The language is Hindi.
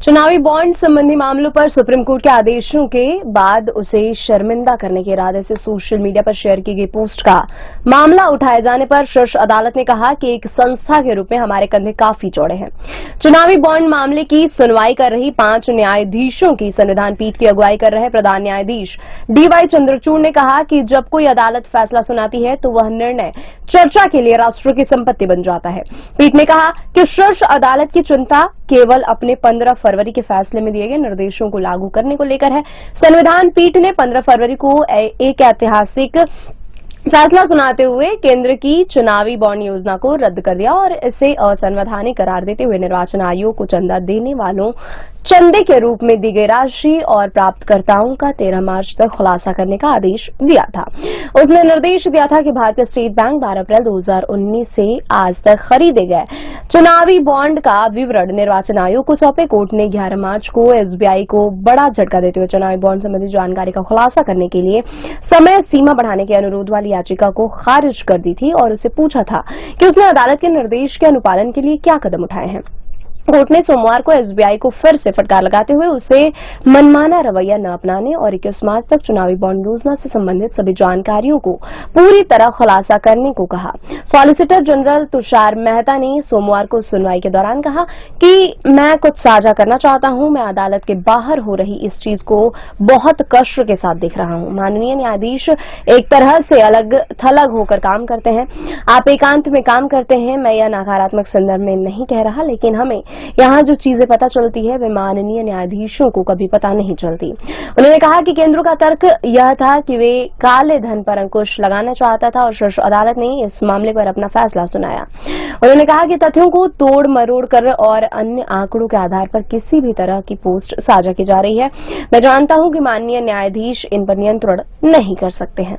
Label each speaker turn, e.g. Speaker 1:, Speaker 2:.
Speaker 1: चुनावी बॉन्ड संबंधी मामलों पर सुप्रीम कोर्ट के आदेशों के बाद उसे शर्मिंदा करने के इरादे से सोशल मीडिया पर शेयर की गई पोस्ट का मामला उठाए जाने पर शीर्ष अदालत ने कहा कि एक संस्था के रूप में हमारे कंधे काफी चौड़े हैं। चुनावी बॉन्ड मामले की सुनवाई कर रही 5 न्यायाधीशों की संविधान पीठ की अगुवाई कर रहे प्रधान न्यायाधीश DY चंद्रचूड़ ने कहा कि जब कोई अदालत फैसला सुनाती है तो वह निर्णय चर्चा के लिए राष्ट्र की संपत्ति बन जाता है। पीठ ने कहा कि शीर्ष अदालत की चिंता केवल अपने 15 फरवरी के फैसले में दिए गए निर्देशों को लागू करने को लेकर है। संविधान पीठ ने 15 फरवरी को एक ऐतिहासिक फैसला सुनाते हुए केंद्र की चुनावी बॉन्ड योजना को रद्द कर दिया और इसे असंवैधानिक करार देते हुए निर्वाचन आयोग को चंदा देने वालों चंदे के रूप में दी गई राशि और प्राप्तकर्ताओं का 13 मार्च तक खुलासा करने का आदेश दिया था। उसने निर्देश दिया था कि भारतीय स्टेट बैंक 12 अप्रैल 2019 से आज तक खरीदे गए चुनावी बॉन्ड का विवरण निर्वाचन आयोग को सौंपे। कोर्ट ने 11 मार्च को SBI को बड़ा झटका देते हुए चुनावी बॉन्ड संबंधी जानकारी का खुलासा करने के लिए समय सीमा बढ़ाने के अनुरोध वाली याचिका को खारिज कर दी थी और उससे पूछा था कि उसने अदालत के निर्देश के अनुपालन के लिए क्या कदम उठाए हैं। कोर्ट ने सोमवार को SBI को फिर से फटकार लगाते हुए उसे मनमाना रवैया न अपनाने और 21 मार्च तक चुनावी बॉन्ड योजना से संबंधित सभी जानकारियों को पूरी तरह खुलासा करने को कहा। सॉलिसिटर जनरल तुषार मेहता ने सोमवार को सुनवाई के दौरान कहा कि मैं कुछ साझा करना चाहता हूं। मैं अदालत के बाहर हो रही इस चीज को बहुत कष्ट के साथ देख रहा हूं। माननीय न्यायाधीश एक तरह से अलग थलग होकर काम करते हैं। आप एकांत में काम करते हैं। मैं यह नकारात्मक संदर्भ में नहीं कह रहा, लेकिन हमें यहाँ जो चीजें पता चलती है वे माननीय न्यायाधीशों को कभी पता नहीं चलती। उन्होंने कहा कि केंद्र का तर्क यह था कि वे काले धन पर अंकुश लगाना चाहता था और शीर्ष अदालत ने इस मामले पर अपना फैसला सुनाया। उन्होंने कहा कि तथ्यों को तोड़ मरोड़ कर और अन्य आंकड़ों के आधार पर किसी भी तरह की पोस्ट साझा की जा रही है। मैं जानता हूं कि माननीय न्यायाधीश इन पर नियंत्रण नहीं कर सकते हैं।